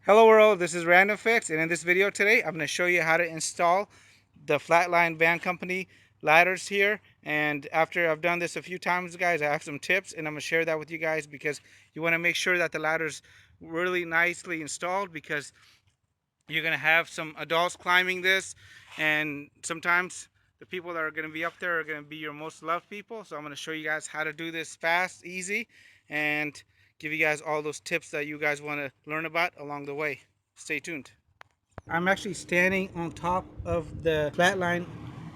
Hello world, this is Random Fix, and in this video today I'm going to show you how to install the Flatline Van Company ladders here. And after I've done this a few times, guys, I have some tips and I'm going to share that with you guys because you want to make sure that the ladder's really nicely installed, because you're going to have some adults climbing this, and sometimes the people that are going to be up there are going to be your most loved people. So I'm going to show you guys how to do this fast, easy, and give you guys all those tips that you guys want to learn about along the way. Stay tuned. I'm actually standing on top of the Flatline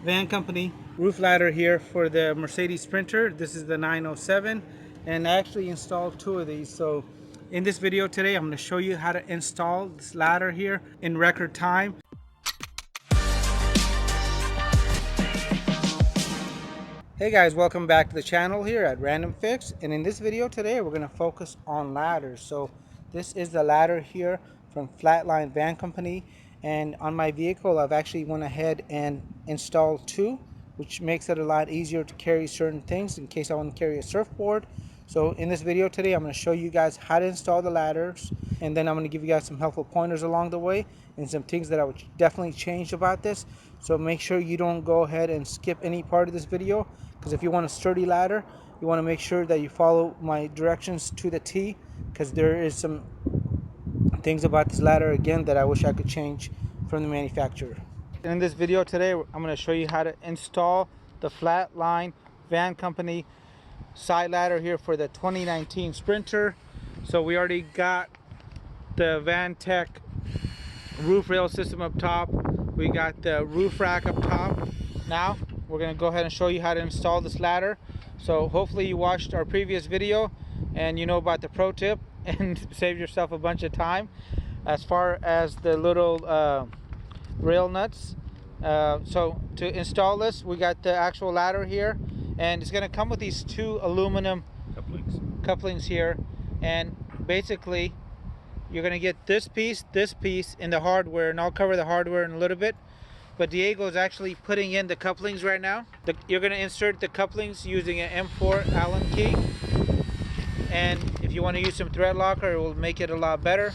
Van Company roof ladder here for the Mercedes Sprinter. This is the 907, and I actually installed two of these. So in this video today, I'm going to show you how to install this ladder here in record time. Hey guys, welcome back to the channel here at Random Fix, and in this video today we're going to focus on ladders. So this is the ladder here from Flatline Van Company, and on my vehicle I've actually went ahead and installed two, which makes it a lot easier to carry certain things in case I want to carry a surfboard. So in this video today I'm going to show you guys how to install the ladders, and then I'm going to give you guys some helpful pointers along the way and some things that I would definitely change about this. So make sure you don't go ahead and skip any part of this video, because if you want a sturdy ladder, you want to make sure that you follow my directions to the T, because there is some things about this ladder again that I wish I could change from the manufacturer. In this video today I'm going to show you how to install the Flatline Van Company side ladder here for the 2019 Sprinter. So we already got the Vantec roof rail system up top. We got the roof rack up top. Now we're going to go ahead and show you how to install this ladder. So hopefully you watched our previous video and you know about the pro tip and save yourself a bunch of time. As far as the little rail nuts, so to install this, we got the actual ladder here, and it's going to come with these two aluminum couplings here, and basically you're going to get this piece in the hardware, and I'll cover the hardware in a little bit. But Diego is actually putting in the couplings right now. You're going to insert the couplings using an M4 Allen key, and if you want to use some thread locker, it will make it a lot better.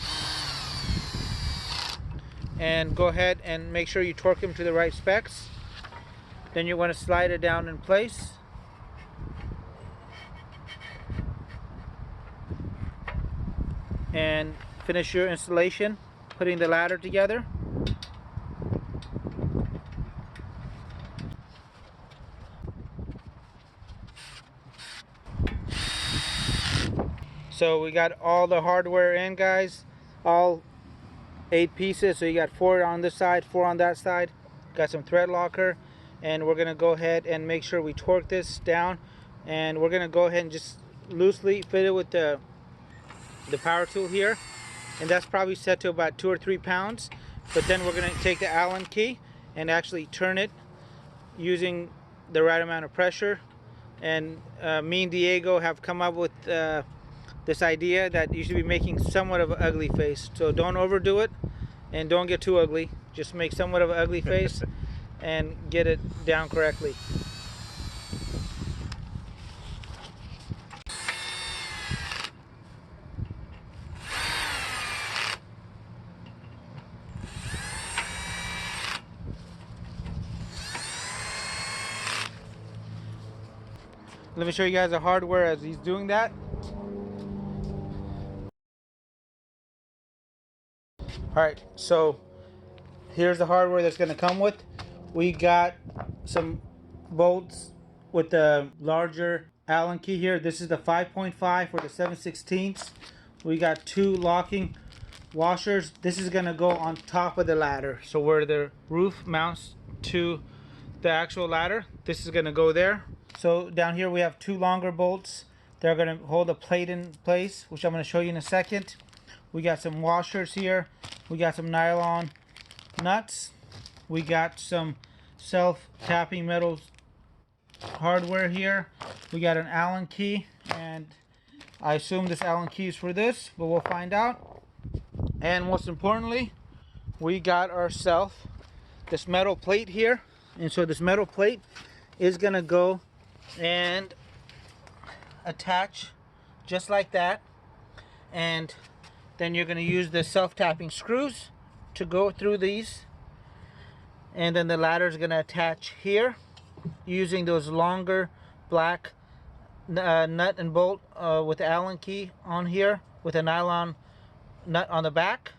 And go ahead and make sure you torque them to the right specs. Then you want to slide it down in place. And finish your installation, putting the ladder together. So we got all the hardware in, guys, all 8 pieces. So you got 4 on this side, 4 on that side. Got some thread locker, and we're gonna go ahead and make sure we torque this down, and we're gonna go ahead and just loosely fit it with the power tool here, and that's probably set to about 2 or 3 pounds. But then we're gonna take the Allen key and actually turn it using the right amount of pressure. And me and Diego have come up with this idea that you should be making somewhat of an ugly face. So don't overdo it and don't get too ugly. Just make somewhat of an ugly face and get it down correctly. Let me show you guys the hardware as he's doing that. Alright, so here's the hardware that's going to come with. We got some bolts with the larger Allen key here. This is the 5.5 for the 7/16. We got 2 locking washers. This is going to go on top of the ladder. So where the roof mounts to the actual ladder, this is going to go there. So down here we have 2 longer bolts. They're going to hold the plate in place, which I'm going to show you in a second. We got some washers here. We got some nylon nuts. We got some self-tapping metal hardware here. We got an Allen key, and I assume this Allen key is for this, but we'll find out. And most importantly, we got ourselves this metal plate here. And so this metal plate is going to go and attach just like that. And Then you're going to use the self-tapping screws to go through these. And then the ladder is going to attach here using those longer black nut and bolt with the Allen key on here with a nylon nut on the back.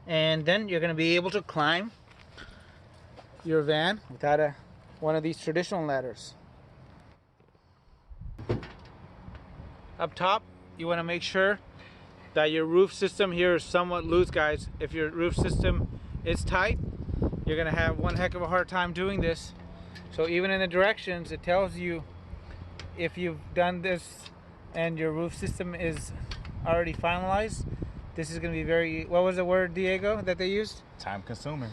And then you're going to be able to climb your van without one of these traditional ladders. Up top, you want to make sure that your roof system here is somewhat loose, guys. If your roof system is tight, you're going to have one heck of a hard time doing this. So even in the directions, it tells you if you've done this and your roof system is already finalized. This is going to be very, what was the word, Diego, that they used? Time consuming.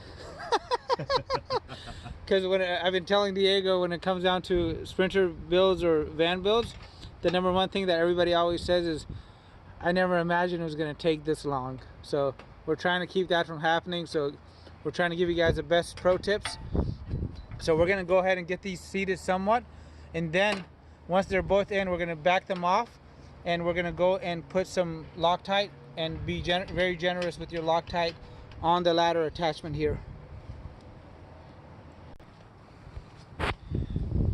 Because when I've been telling Diego, when it comes down to sprinter builds or van builds, the number one thing that everybody always says is, I never imagined it was going to take this long. So we're trying to keep that from happening. So we're trying to give you guys the best pro tips. So we're going to go ahead and get these seated somewhat. And then once they're both in, we're going to back them off. And we're going to go and put some Loctite and be very generous with your Loctite on the ladder attachment here.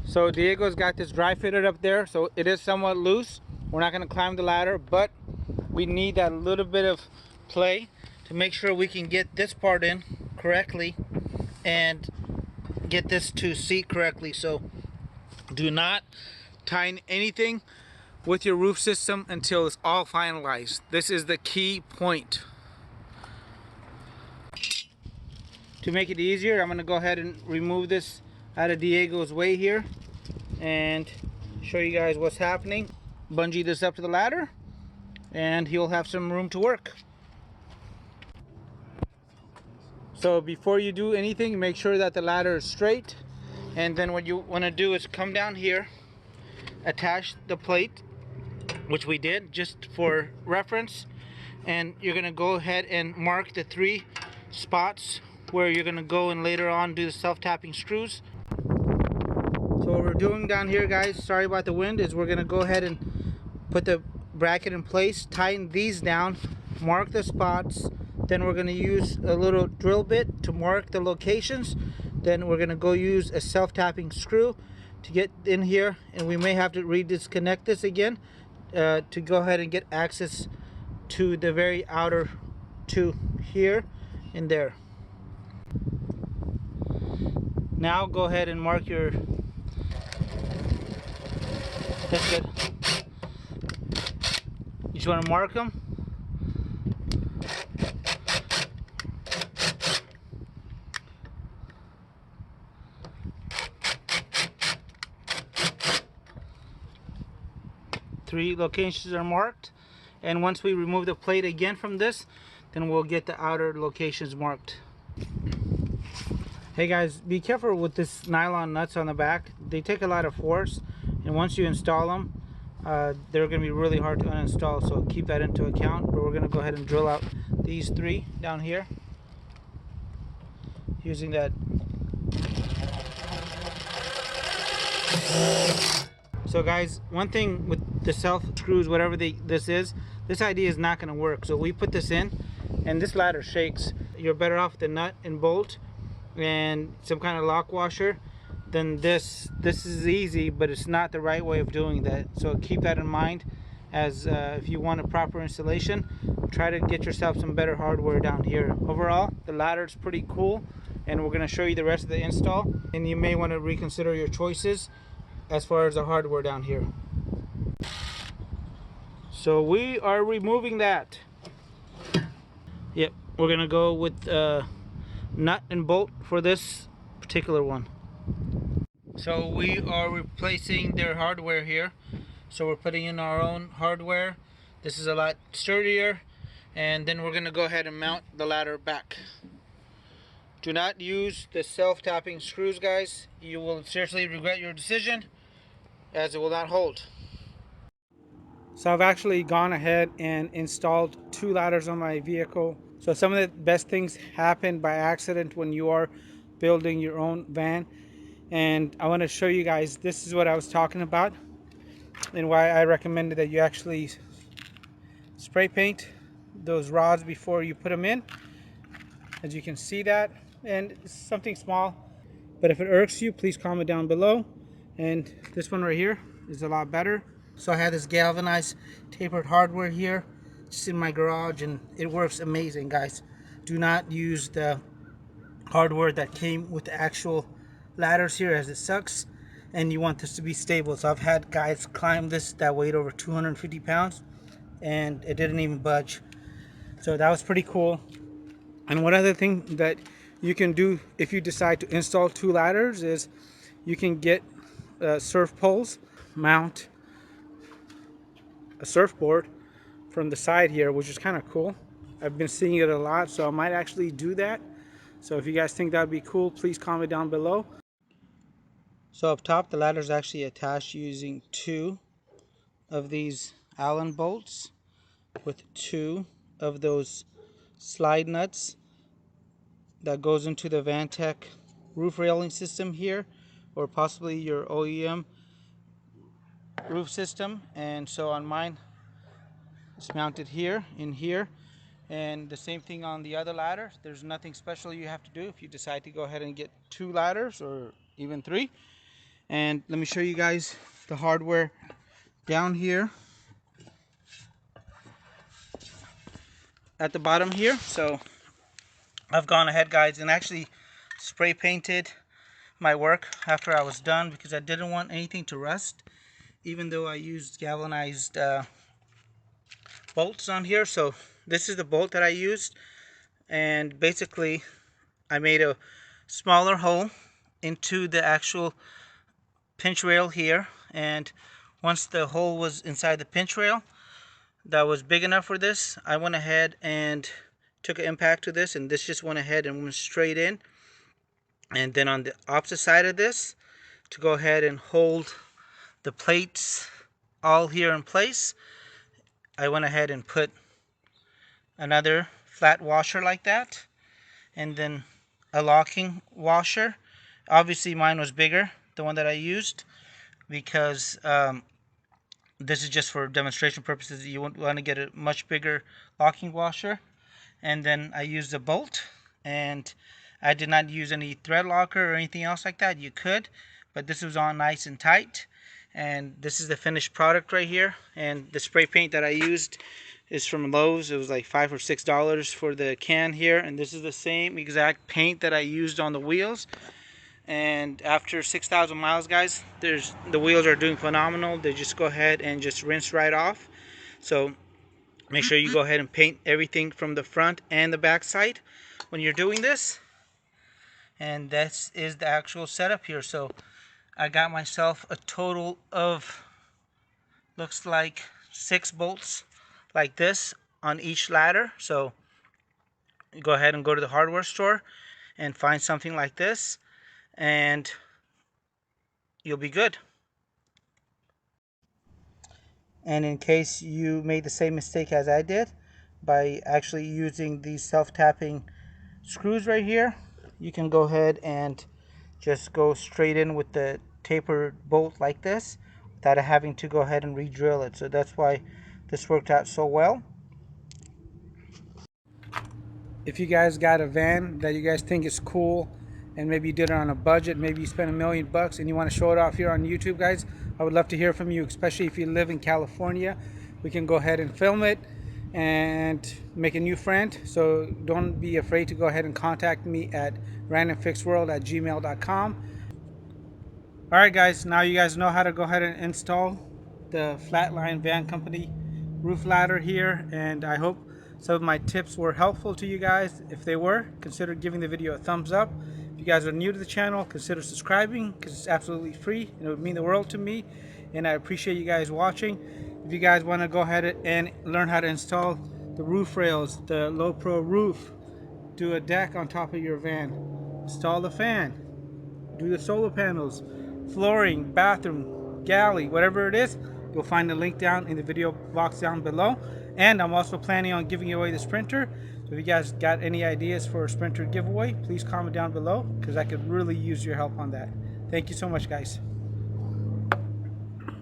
So Diego's got this dry fitted up there, so it is somewhat loose. We're not going to climb the ladder, but we need that little bit of play to make sure we can get this part in correctly and get this to seat correctly. So do not tighten anything with your roof system until it's all finalized. This is the key point. To make it easier, I'm going to go ahead and remove this out of Diego's way here and show you guys what's happening. Bungee this up to the ladder and he'll have some room to work. So before you do anything, make sure that the ladder is straight, and then what you want to do is come down here, attach the plate, which we did just for reference, and you're going to go ahead and mark the 3 spots where you're going to go and later on do the self-tapping screws. So what we're doing down here, guys, sorry about the wind, is we're going to go ahead and put the bracket in place, tighten these down, mark the spots, then we're going to use a little drill bit to mark the locations, then we're going to go use a self-tapping screw to get in here, and we may have to re-disconnect this again to go ahead and get access to the very outer 2 here and there. Now go ahead and mark your, that's good. You just want to mark them. Three locations are marked, and once we remove the plate again from this, then we'll get the outer locations marked. Hey guys, be careful with this nylon nuts on the back. They take a lot of force, and once you install them, they're going to be really hard to uninstall, so keep that into account. But we're going to go ahead and drill out these 3 down here using that. So guys, one thing with the self screws, whatever this is, this idea is not going to work. So we put this in and this ladder shakes. You're better off with the nut and bolt and some kind of lock washer than this. This is easy, but it's not the right way of doing that. So keep that in mind, as if you want a proper installation, try to get yourself some better hardware down here. Overall, the ladder is pretty cool, and we're going to show you the rest of the install, and you may want to reconsider your choices as far as the hardware down here. So we are removing that. Yep, we're gonna go with nut and bolt for this particular one. So we are replacing their hardware here. So we're putting in our own hardware. This is a lot sturdier, and then we're gonna go ahead and mount the ladder back. Do not use the self-tapping screws, guys. You will seriously regret your decision, as it will not hold. So I've actually gone ahead and installed 2 ladders on my vehicle. So some of the best things happen by accident when you are building your own van, and I want to show you guys, this is what I was talking about and why I recommended that you actually spray paint those rods before you put them in, as you can see that. And it's something small, but if it irks you, please comment down below. And this one right here is a lot better. So I have this galvanized tapered hardware here just in my garage, and it works amazing, guys. Do not use the hardware that came with the actual ladders here, as it sucks, and you want this to be stable. So I've had guys climb this that weighed over 250 pounds and it didn't even budge. So that was pretty cool. And one other thing that you can do if you decide to install two ladders is you can get surf poles, mount a surfboard from the side here, which is kind of cool. I've been seeing it a lot, so I might actually do that. So if you guys think that would be cool, please comment down below. So up top, the ladder is actually attached using two of these Allen bolts with two of those slide nuts that goes into the Vanco roof railing system here, or possibly your OEM roof system. And so on mine, it's mounted here, in here. And the same thing on the other ladder. There's nothing special you have to do if you decide to go ahead and get two ladders or even three. And let me show you guys the hardware down here at the bottom here. So I've gone ahead, guys, and actually spray painted my work after I was done because I didn't want anything to rust, even though I used galvanized bolts on here. So this is the bolt that I used, and basically I made a smaller hole into the actual pinch rail here, and once the hole was inside the pinch rail that was big enough for this, I went ahead and took an impact to this, and this just went ahead and went straight in. And then on the opposite side of this, to go ahead and hold the plates all here in place, I went ahead and put another flat washer like that, and then a locking washer. Obviously mine was bigger, the one that I used, because this is just for demonstration purposes. You want to get a much bigger locking washer. And then I used a bolt, and I did not use any thread locker or anything else like that. You could, but this was on nice and tight. And this is the finished product right here. And the spray paint that I used is from Lowe's. It was like $5 or $6 for the can here. And this is the same exact paint that I used on the wheels. And after 6,000 miles, guys, the wheels are doing phenomenal. They just go ahead and just rinse right off. So make sure you go ahead and paint everything from the front and the back side when you're doing this. And this is the actual setup here. So I got myself a total of, looks like 6 bolts like this on each ladder. So you go ahead and go to the hardware store and find something like this, and you'll be good. And in case you made the same mistake as I did by actually using these self-tapping screws right here, you can go ahead and just go straight in with the tapered bolt like this without having to go ahead and re-drill it. So that's why this worked out so well. If you guys got a van that you guys think is cool, and maybe you did it on a budget, maybe you spent $1 million and you want to show it off here on YouTube, guys, I would love to hear from you, especially if you live in California. We can go ahead and film it and make a new friend. So don't be afraid to go ahead and contact me at randomfixworld@gmail.com. Alright guys, now you guys know how to go ahead and install the Flatline Van Company roof ladder here, and I hope some of my tips were helpful to you guys. If they were, consider giving the video a thumbs up. If you guys are new to the channel, consider subscribing because it's absolutely free and it would mean the world to me, and I appreciate you guys watching. If you guys want to go ahead and learn how to install the roof rails, the low pro roof, do a deck on top of your van, install the fan, do the solar panels, flooring, bathroom, galley, whatever it is, you'll find the link down in the video box down below. And I'm also planning on giving away the Sprinter. So if you guys got any ideas for a Sprinter giveaway, please comment down below because I could really use your help on that. Thank you so much, guys.